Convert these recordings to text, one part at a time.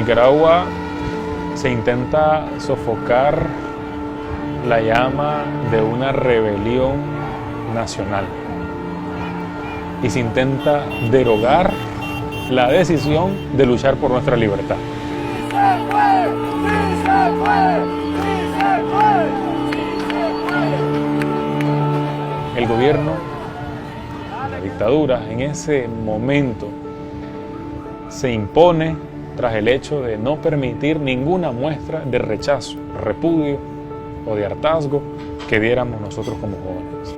Nicaragua se intenta sofocar la llama de una rebelión nacional y se intenta derogar la decisión de luchar por nuestra libertad. El gobierno, la dictadura, en ese momento se impone tras el hecho de no permitir ninguna muestra de rechazo, repudio o de hartazgo que diéramos nosotros como jóvenes.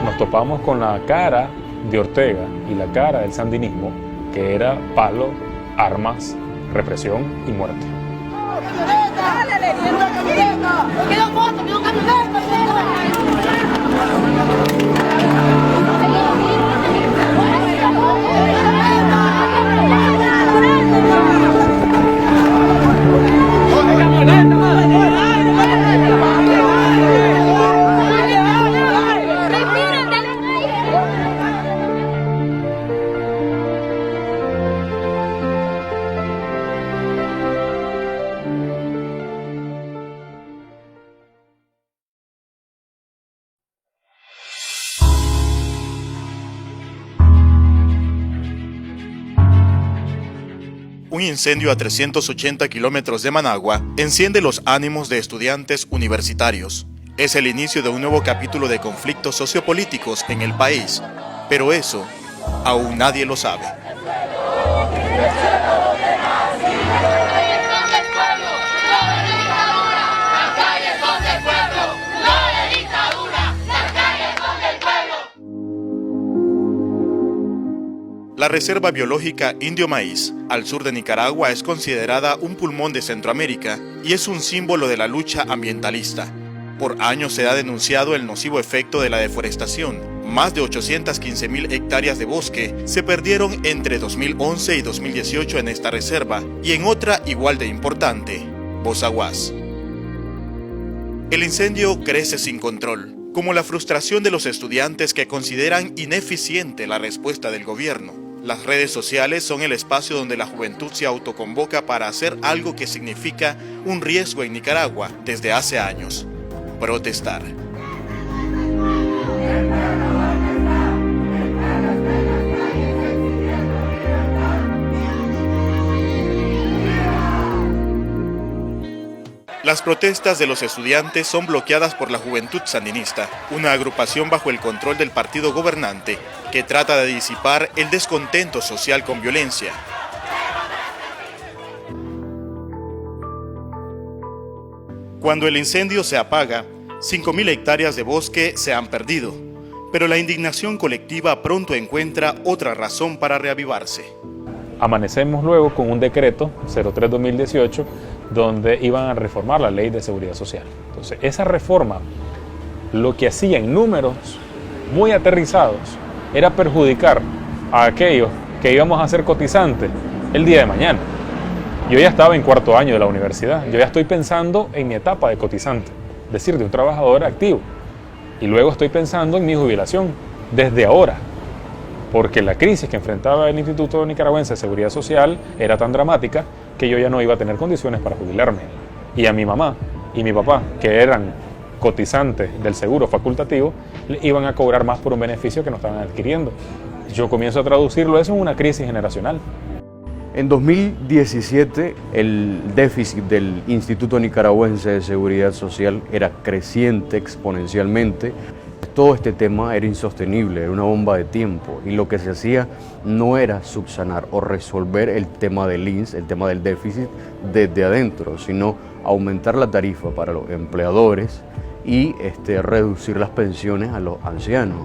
Nos topamos con la cara de Ortega y la cara del sandinismo, que era palo, armas, represión y muerte. Un incendio a 380 kilómetros de Managua enciende los ánimos de estudiantes universitarios. Es el inicio de un nuevo capítulo de conflictos sociopolíticos en el país, pero eso aún nadie lo sabe. La Reserva Biológica Indio Maíz, al sur de Nicaragua, es considerada un pulmón de Centroamérica y es un símbolo de la lucha ambientalista. Por años se ha denunciado el nocivo efecto de la deforestación. Más de 815.000 hectáreas de bosque se perdieron entre 2011 y 2018 en esta reserva y en otra igual de importante, Bozaguas. El incendio crece sin control, como la frustración de los estudiantes que consideran ineficiente la respuesta del gobierno. Las redes sociales son el espacio donde la juventud se autoconvoca para hacer algo que significa un riesgo en Nicaragua desde hace años: protestar. Las protestas de los estudiantes son bloqueadas por la Juventud Sandinista, una agrupación bajo el control del partido gobernante que trata de disipar el descontento social con violencia. Cuando el incendio se apaga, 5.000 hectáreas de bosque se han perdido, pero la indignación colectiva pronto encuentra otra razón para reavivarse. Amanecemos luego con un decreto 03-2018 donde iban a reformar la ley de seguridad social. Entonces, esa reforma lo que hacía en números muy aterrizados era perjudicar a aquellos que íbamos a ser cotizantes el día de mañana. Yo ya estaba en cuarto año de la universidad, yo ya estoy pensando en mi etapa de cotizante, es decir, de un trabajador activo. Y luego estoy pensando en mi jubilación, desde ahora. Porque la crisis que enfrentaba el Instituto Nicaragüense de Seguridad Social era tan dramática que yo ya no iba a tener condiciones para jubilarme. Y a mi mamá y mi papá, que eran cotizantes del seguro facultativo, le iban a cobrar más por un beneficio que no estaban adquiriendo. Yo comienzo a traducirlo eso en una crisis generacional. En 2017, el déficit del Instituto Nicaragüense de Seguridad Social era creciente exponencialmente. Todo este tema era insostenible, era una bomba de tiempo, y lo que se hacía no era subsanar o resolver el tema del INS, el tema del déficit desde adentro, sino aumentar la tarifa para los empleadores y reducir las pensiones a los ancianos.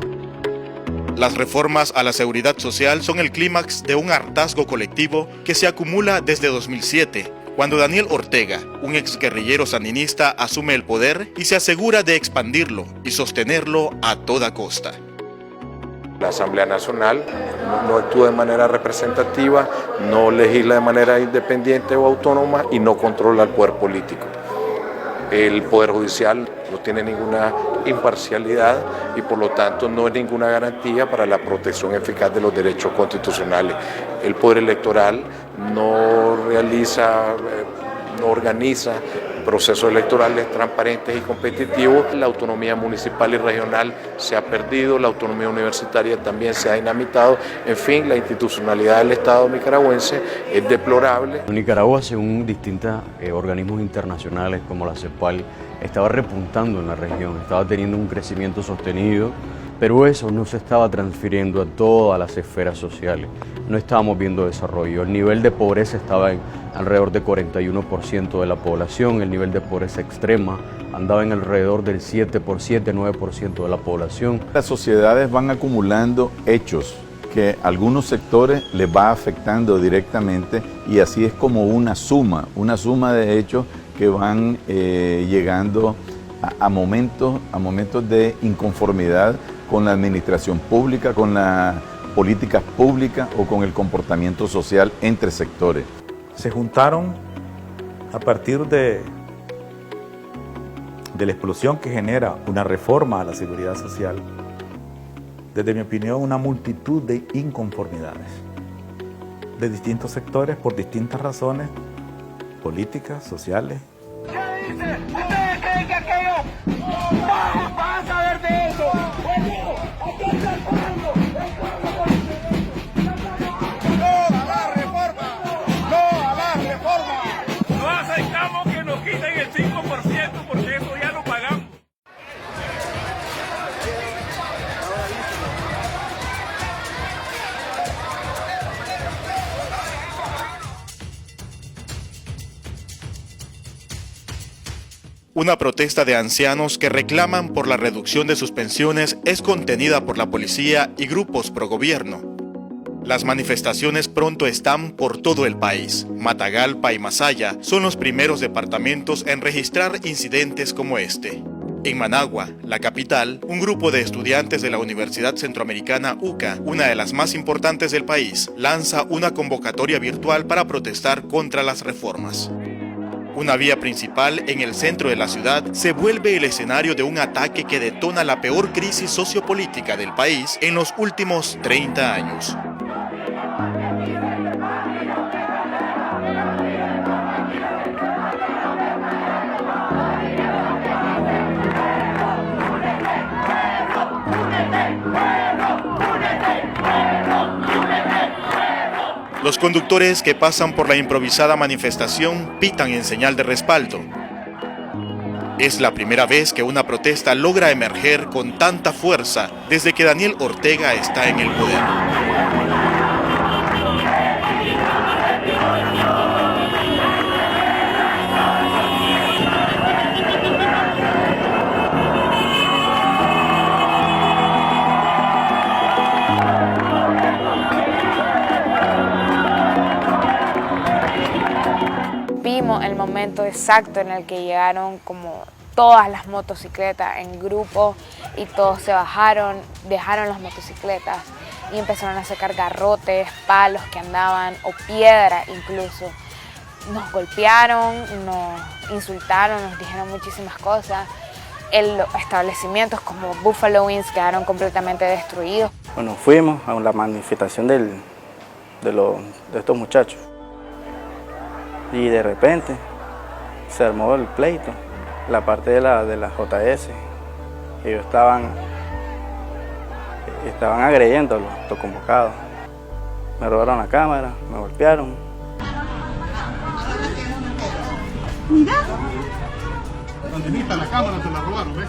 Las reformas a la seguridad social son el clímax de un hartazgo colectivo que se acumula desde 2007, cuando Daniel Ortega, un exguerrillero sandinista, asume el poder y se asegura de expandirlo y sostenerlo a toda costa. La Asamblea Nacional no actúa de manera representativa, no legisla de manera independiente o autónoma y no controla el poder político. El Poder Judicial no tiene ninguna imparcialidad y por lo tanto no es ninguna garantía para la protección eficaz de los derechos constitucionales. El Poder Electoral no organiza procesos electorales transparentes y competitivos. La autonomía municipal y regional se ha perdido, la autonomía universitaria también se ha dinamitado. En fin, la institucionalidad del Estado nicaragüense es deplorable. Nicaragua, según distintos organismos internacionales como la CEPAL, estaba repuntando en la región, estaba teniendo un crecimiento sostenido, pero eso no se estaba transfiriendo a todas las esferas sociales. No estábamos viendo desarrollo. El nivel de pobreza estaba en alrededor de 41% de la población, el nivel de pobreza extrema andaba en alrededor del 7-9% de la población. Las sociedades van acumulando hechos que a algunos sectores les va afectando directamente y así es como una suma de hechos que van llegando a momentos de inconformidad con la administración pública, con las políticas públicas o con el comportamiento social entre sectores. Se juntaron a partir de la explosión que genera una reforma a la seguridad social, desde mi opinión, una multitud de inconformidades de distintos sectores por distintas razones políticas, sociales. ¿Qué dice? ¿Ustedes creen que aquello va a saber de eso? Aquí está el pueblo. ¡No a la reforma! ¡No a la reforma! No aceptamos que nos quiten el 5% porque eso ya lo pagamos. Una protesta de ancianos que reclaman por la reducción de sus pensiones es contenida por la policía y grupos pro-gobierno. Las manifestaciones pronto están por todo el país. Matagalpa y Masaya son los primeros departamentos en registrar incidentes como este. En Managua, la capital, un grupo de estudiantes de la Universidad Centroamericana UCA, una de las más importantes del país, lanza una convocatoria virtual para protestar contra las reformas. Una vía principal en el centro de la ciudad se vuelve el escenario de un ataque que detona la peor crisis sociopolítica del país en los últimos 30 años. Los conductores que pasan por la improvisada manifestación pitan en señal de respaldo. Es la primera vez que una protesta logra emerger con tanta fuerza desde que Daniel Ortega está en el poder. Vimos el momento exacto en el que llegaron como todas las motocicletas en grupo y todos se bajaron, dejaron las motocicletas y empezaron a sacar garrotes, palos que andaban o piedra incluso. Nos golpearon, nos insultaron, nos dijeron muchísimas cosas. Los establecimientos como Buffalo Wings quedaron completamente destruidos. Bueno, fuimos a la manifestación de estos muchachos. Y de repente se armó el pleito, la parte de la JS. Ellos estaban agrediendo a los convocados. Me robaron la cámara, me golpearon. Mira. Donde está la cámara te la robaron, ¿ves?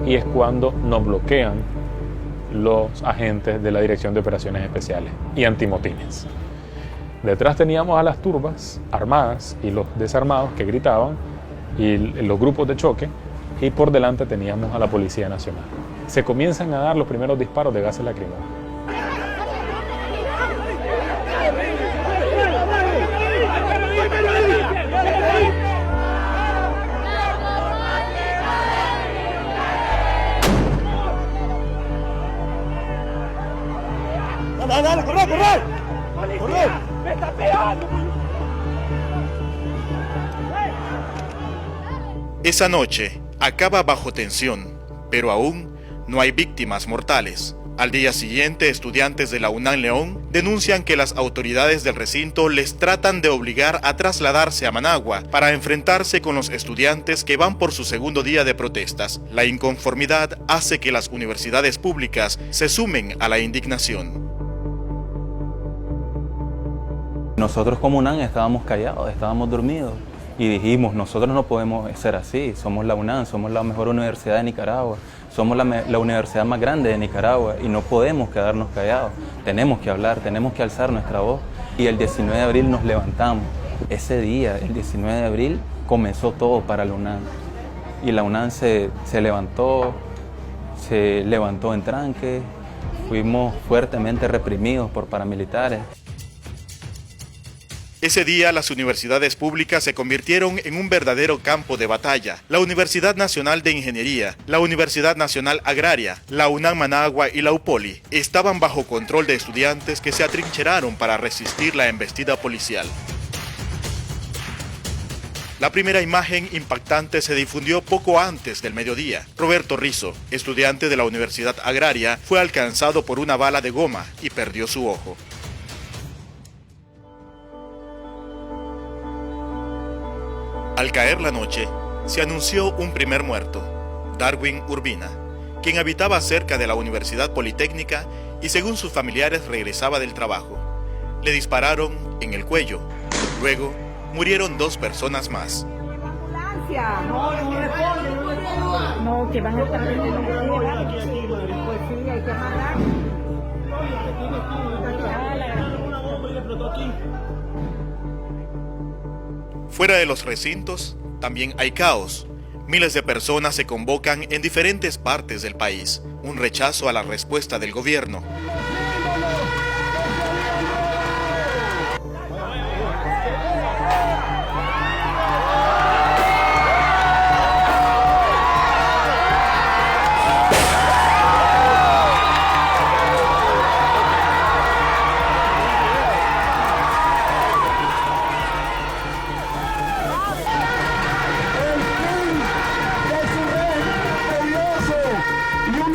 Y es cuando nos bloquean los agentes de la Dirección de Operaciones Especiales y Antimotines. Detrás teníamos a las turbas armadas y los desarmados que gritaban y los grupos de choque, y por delante teníamos a la Policía Nacional. Se comienzan a dar los primeros disparos de gases lacrimógenos. ¡Dale, corre! ¡Corre! ¡Me está pegando! Esa noche acaba bajo tensión, pero aún no hay víctimas mortales. Al día siguiente, estudiantes de la UNAM León denuncian que las autoridades del recinto les tratan de obligar a trasladarse a Managua para enfrentarse con los estudiantes que van por su segundo día de protestas. La inconformidad hace que las universidades públicas se sumen a la indignación. Nosotros como UNAM estábamos callados, estábamos dormidos y dijimos, nosotros no podemos ser así, somos la UNAM, somos la mejor universidad de Nicaragua, somos la universidad más grande de Nicaragua y no podemos quedarnos callados, tenemos que hablar, tenemos que alzar nuestra voz. Y el 19 de abril nos levantamos. Ese día, el 19 de abril, comenzó todo para la UNAM y la UNAM se levantó en tranque, fuimos fuertemente reprimidos por paramilitares. Ese día las universidades públicas se convirtieron en un verdadero campo de batalla. La Universidad Nacional de Ingeniería, la Universidad Nacional Agraria, la UNAM Managua y la UPOLI estaban bajo control de estudiantes que se atrincheraron para resistir la embestida policial. La primera imagen impactante se difundió poco antes del mediodía. Roberto Rizzo, estudiante de la Universidad Agraria, fue alcanzado por una bala de goma y perdió su ojo. Al caer la noche, se anunció un primer muerto, Darwin Urbina, quien habitaba cerca de la Universidad Politécnica y según sus familiares regresaba del trabajo. Le dispararon en el cuello. Luego, murieron 2 personas más. No, que van a estar pues sí, hay que amarrar. Fuera de los recintos, también hay caos. Miles de personas se convocan en diferentes partes del país. Un rechazo a la respuesta del gobierno.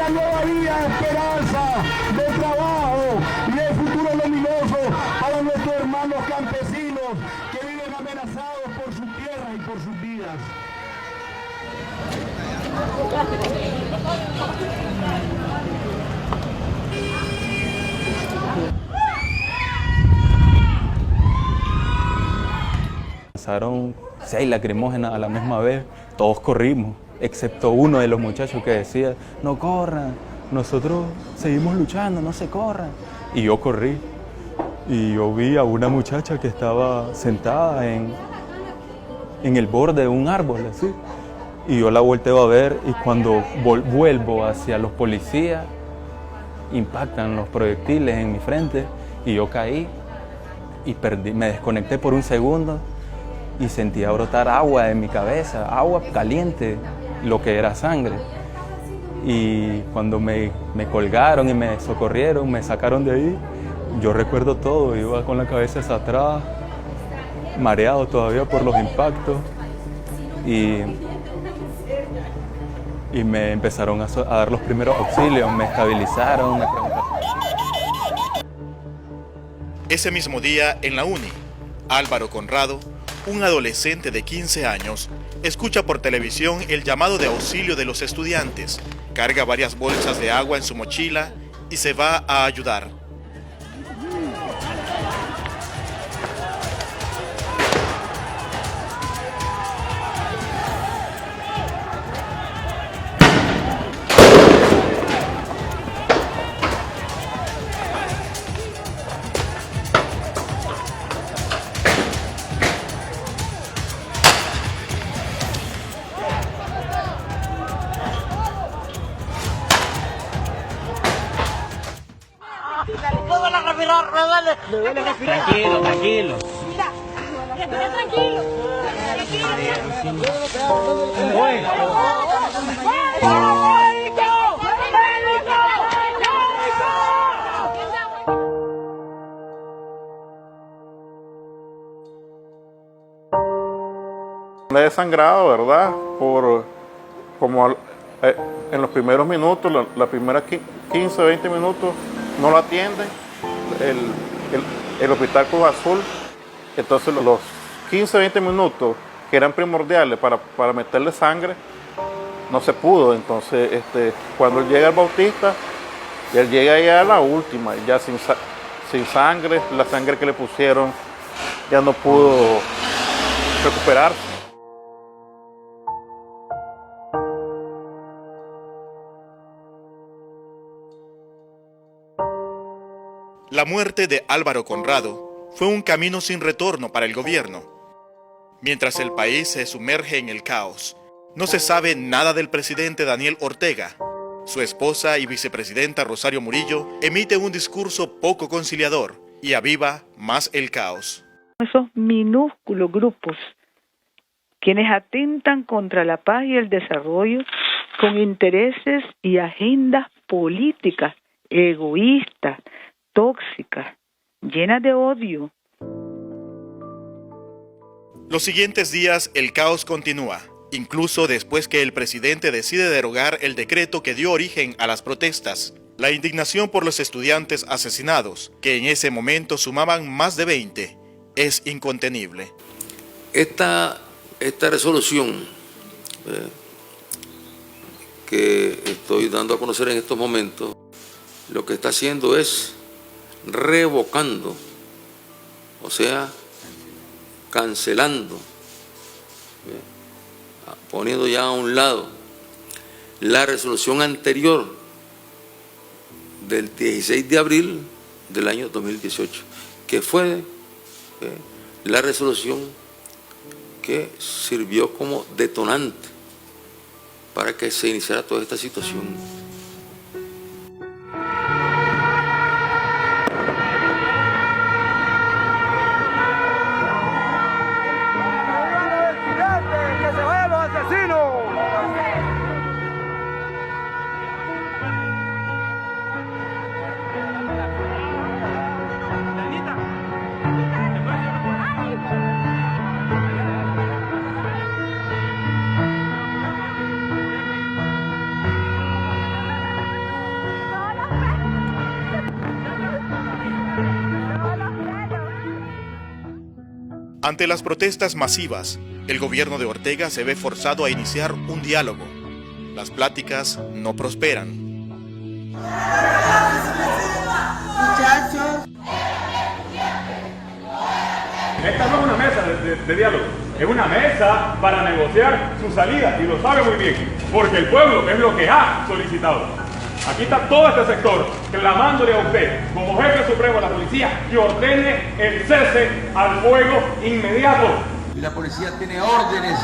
Nueva vida, esperanza, de trabajo y de futuro luminoso para nuestros hermanos campesinos que viven amenazados por su tierra y por sus vidas. Lanzaron 6 lacrimógenas a la misma vez, todos corrimos, excepto uno de los muchachos que decía, no corran, nosotros seguimos luchando, no se corran. Y yo corrí, y yo vi a una muchacha que estaba sentada en el borde de un árbol, así. Y yo la volteo a ver, y cuando vuelvo hacia los policías, impactan los proyectiles en mi frente, y yo caí, y me desconecté por un segundo, y sentía brotar agua en mi cabeza, agua caliente, lo que era sangre. Y cuando me colgaron y me socorrieron, me sacaron de ahí, yo recuerdo todo, iba con la cabeza hacia atrás, mareado todavía por los impactos, y me empezaron a dar los primeros auxilios, me estabilizaron, me preguntaron. Ese mismo día, en la UNI, Álvaro Conrado, un adolescente de 15 años, escucha por televisión el llamado de auxilio de los estudiantes, carga varias bolsas de agua en su mochila y se va a ayudar. Tranquilo, tranquilo. Mira, tranquilo. Me he desangrado, ¿verdad? En los primeros minutos, la primera 15, 20 minutos, no lo atienden. El hospital Cruz Azul, entonces los 15, 20 minutos que eran primordiales para meterle sangre, no se pudo. Entonces, cuando llega el Bautista, él llega ya a la última, ya sin sangre, la sangre que le pusieron ya no pudo recuperarse. La muerte de Álvaro Conrado fue un camino sin retorno para el gobierno. Mientras el país se sumerge en el caos, no se sabe nada del presidente Daniel Ortega. Su esposa y vicepresidenta Rosario Murillo emite un discurso poco conciliador y aviva más el caos. Esos minúsculos grupos quienes atentan contra la paz y el desarrollo con intereses y agendas políticas egoístas, tóxicas, llenas de odio. Los siguientes días el caos continúa, incluso después que el presidente decide derogar el decreto que dio origen a las protestas. La indignación por los estudiantes asesinados, que en ese momento sumaban más de 20, es incontenible. Esta resolución que estoy dando a conocer en estos momentos, lo que está haciendo es revocando, o sea, cancelando, poniendo ya a un lado la resolución anterior del 16 de abril del año 2018, que fue la resolución que sirvió como detonante para que se iniciara toda esta situación. Ante las protestas masivas, el gobierno de Ortega se ve forzado a iniciar un diálogo. Las pláticas no prosperan. Muchachos. Esta no es una mesa de diálogo, es una mesa para negociar su salida, y lo sabe muy bien, porque el pueblo es lo que ha solicitado. Aquí está todo este sector clamándole a usted, como jefe supremo de la policía, que ordene el cese al fuego inmediato. Y la policía tiene órdenes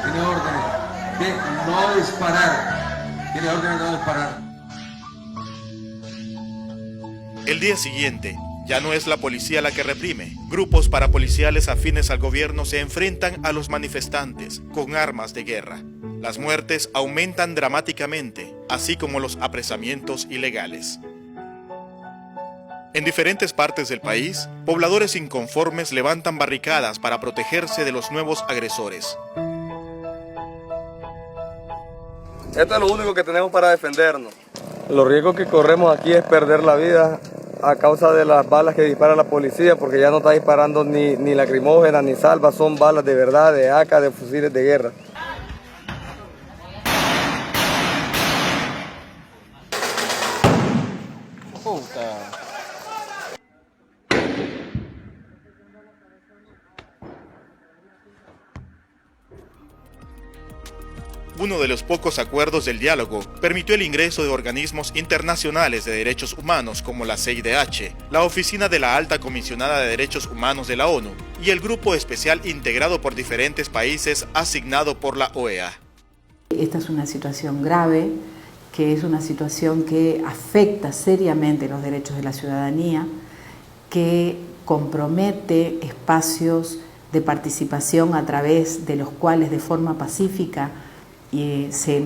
de no disparar. Tiene órdenes de no disparar. El día siguiente, ya no es la policía la que reprime. Grupos parapoliciales afines al gobierno se enfrentan a los manifestantes con armas de guerra. Las muertes aumentan dramáticamente, así como los apresamientos ilegales. En diferentes partes del país, pobladores inconformes levantan barricadas para protegerse de los nuevos agresores. Esto es lo único que tenemos para defendernos. Los riesgos que corremos aquí es perder la vida a causa de las balas que dispara la policía, porque ya no está disparando ni lacrimógenas ni salvas, son balas de verdad, de AK, de fusiles de guerra. Uno de los pocos acuerdos del diálogo permitió el ingreso de organismos internacionales de derechos humanos como la CIDH, la Oficina de la Alta Comisionada de Derechos Humanos de la ONU y el Grupo Especial integrado por diferentes países asignado por la OEA. Esta es una situación grave, que es una situación que afecta seriamente los derechos de la ciudadanía que compromete espacios de participación a través de los cuales de forma pacífica se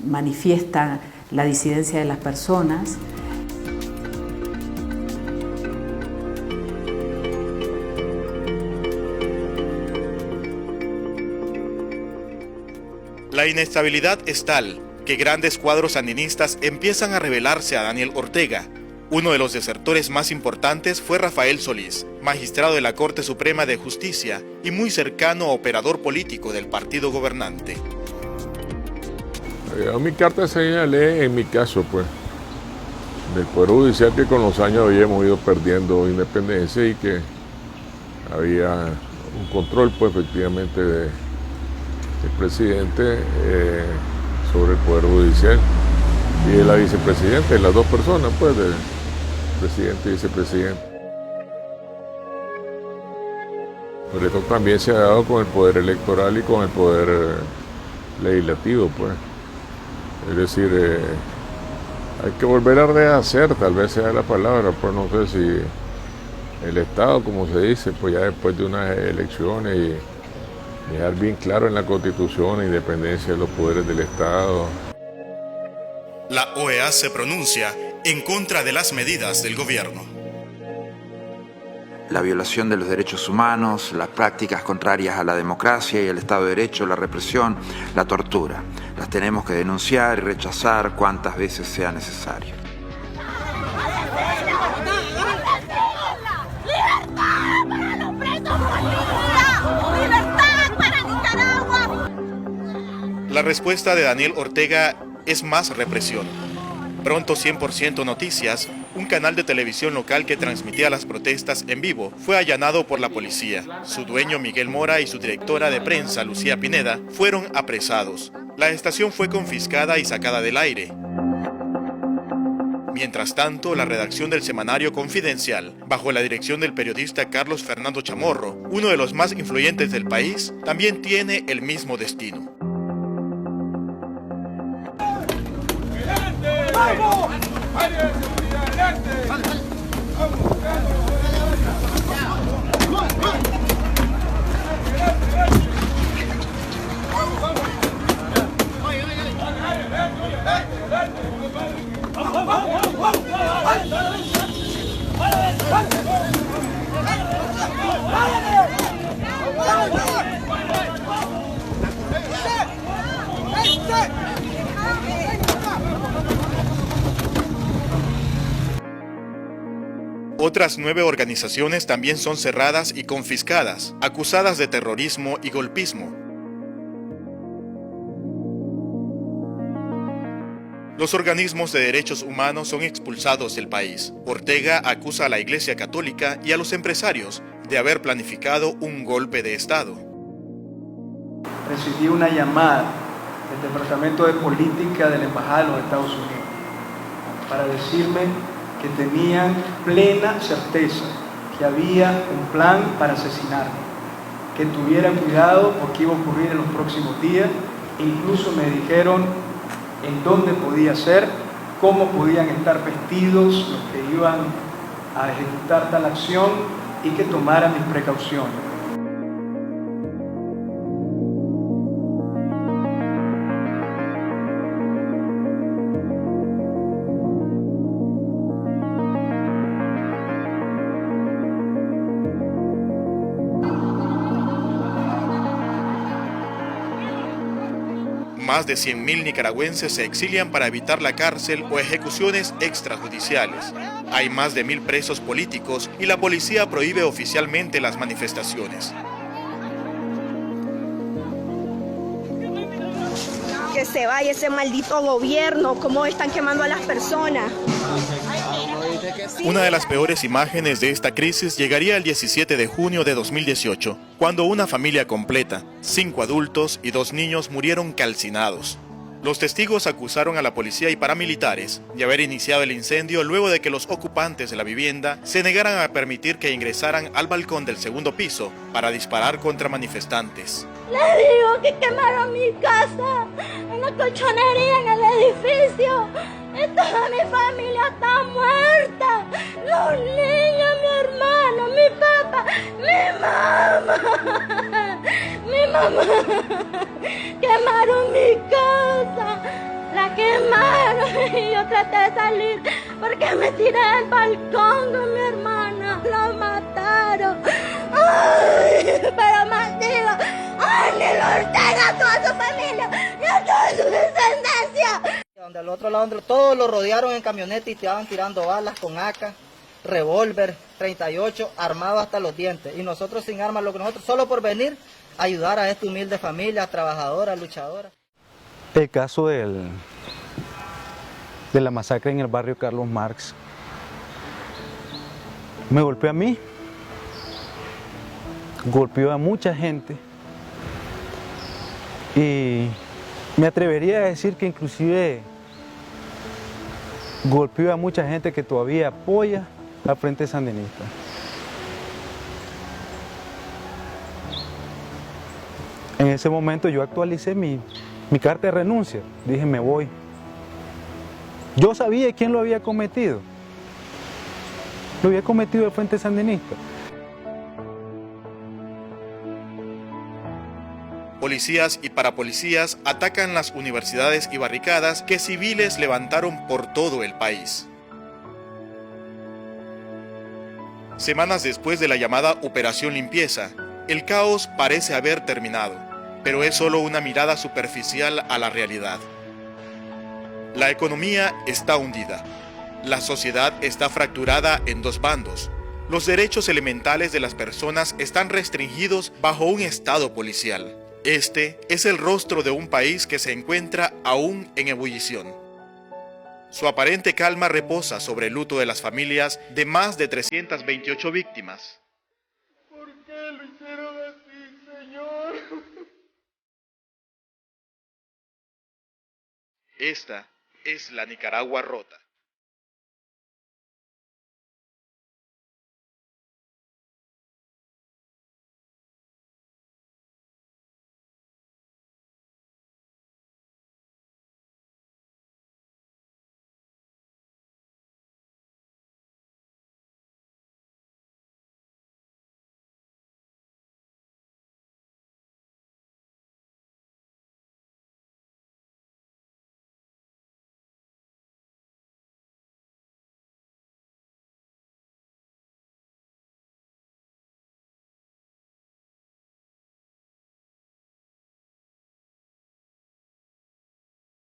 manifiesta la disidencia de las personas. La inestabilidad es tal que grandes cuadros sandinistas empiezan a rebelarse a Daniel Ortega. Uno de los desertores más importantes fue Rafael Solís, magistrado de la Corte Suprema de Justicia y muy cercano a operador político del partido gobernante. A mi carta señalé, en mi caso, pues, del Poder Judicial, que con los años habíamos ido perdiendo independencia y que había un control, pues, efectivamente, del presidente sobre el Poder Judicial y de la vicepresidenta, de las dos personas, pues, del presidente y vicepresidente. Pero esto también se ha dado con el poder electoral y con el poder legislativo, pues. Es decir, hay que volver a rehacer, tal vez sea la palabra, pues no sé si el Estado, como se dice, pues ya después de unas elecciones y dejar bien claro en la Constitución la independencia de los poderes del Estado. La OEA se pronuncia en contra de las medidas del gobierno. La violación de los derechos humanos, las prácticas contrarias a la democracia y al Estado de Derecho, la represión, la tortura. Las tenemos que denunciar y rechazar cuantas veces sea necesario. La respuesta de Daniel Ortega es más represión. Pronto 100% Noticias, un canal de televisión local que transmitía las protestas en vivo, fue allanado por la policía. Su dueño Miguel Mora y su directora de prensa Lucía Pineda fueron apresados. La estación fue confiscada y sacada del aire. Mientras tanto, la redacción del semanario Confidencial, bajo la dirección del periodista Carlos Fernando Chamorro, uno de los más influyentes del país, también tiene el mismo destino. ¡Vamos! Otras 9 organizaciones también son cerradas y confiscadas, acusadas de terrorismo y golpismo. Los organismos de derechos humanos son expulsados del país. Ortega acusa a la Iglesia Católica y a los empresarios de haber planificado un golpe de Estado. Recibí una llamada del Departamento de Política de la Embajada de los Estados Unidos para decirme que tenían plena certeza que había un plan para asesinarme, que tuviera cuidado porque iba a ocurrir en los próximos días, e incluso me dijeron en dónde podía ser, cómo podían estar vestidos los que iban a ejecutar tal acción y que tomara mis precauciones. Más de 100.000 nicaragüenses se exilian para evitar la cárcel o ejecuciones extrajudiciales. Hay más de 1.000 presos políticos y la policía prohíbe oficialmente las manifestaciones. Que se vaya ese maldito gobierno, cómo están quemando a las personas. Una de las peores imágenes de esta crisis llegaría el 17 de junio de 2018, cuando una familia completa, 5 adultos y 2 niños murieron calcinados. Los testigos acusaron a la policía y paramilitares de haber iniciado el incendio luego de que los ocupantes de la vivienda se negaran a permitir que ingresaran al balcón del segundo piso para disparar contra manifestantes. Les digo que quemaron mi casa, una colchonería en el edificio. y toda mi familia está muerta. Los niños, mi hermano, mi papá, mi mamá. Quemaron mi casa, la quemaron y yo traté de salir porque me tiré del balcón con mi hermana. Lo mataron. Ay, pero más digo, ay, Nilo Ortega, a toda su familia y a toda su descendencia. Donde al otro lado, donde todos lo rodearon en camioneta y estaban tirando balas con AK, revólver, 38, armados hasta los dientes. Y nosotros sin armas, lo que nosotros solo por venir a ayudar a esta humilde familia, trabajadora, luchadora. El caso de la masacre en el barrio Carlos Marx me golpeó a mí, golpeó a mucha gente y me atrevería a decir que inclusive golpeó a mucha gente que todavía apoya al Frente Sandinista. En ese momento yo actualicé mi carta de renuncia, dije me voy. Yo sabía quién lo había cometido. Lo había cometido el Frente Sandinista. Policías y parapolicías atacan las universidades y barricadas que civiles levantaron por todo el país. Semanas después de la llamada Operación Limpieza, el caos parece haber terminado, pero es solo una mirada superficial a la realidad. La economía está hundida. La sociedad está fracturada en dos bandos. Los derechos elementales de las personas están restringidos bajo un estado policial. Este es el rostro de un país que se encuentra aún en ebullición. Su aparente calma reposa sobre el luto de las familias de más de 328 víctimas. ¿Por qué lo hicieron así, Señor? Esta es la Nicaragua rota.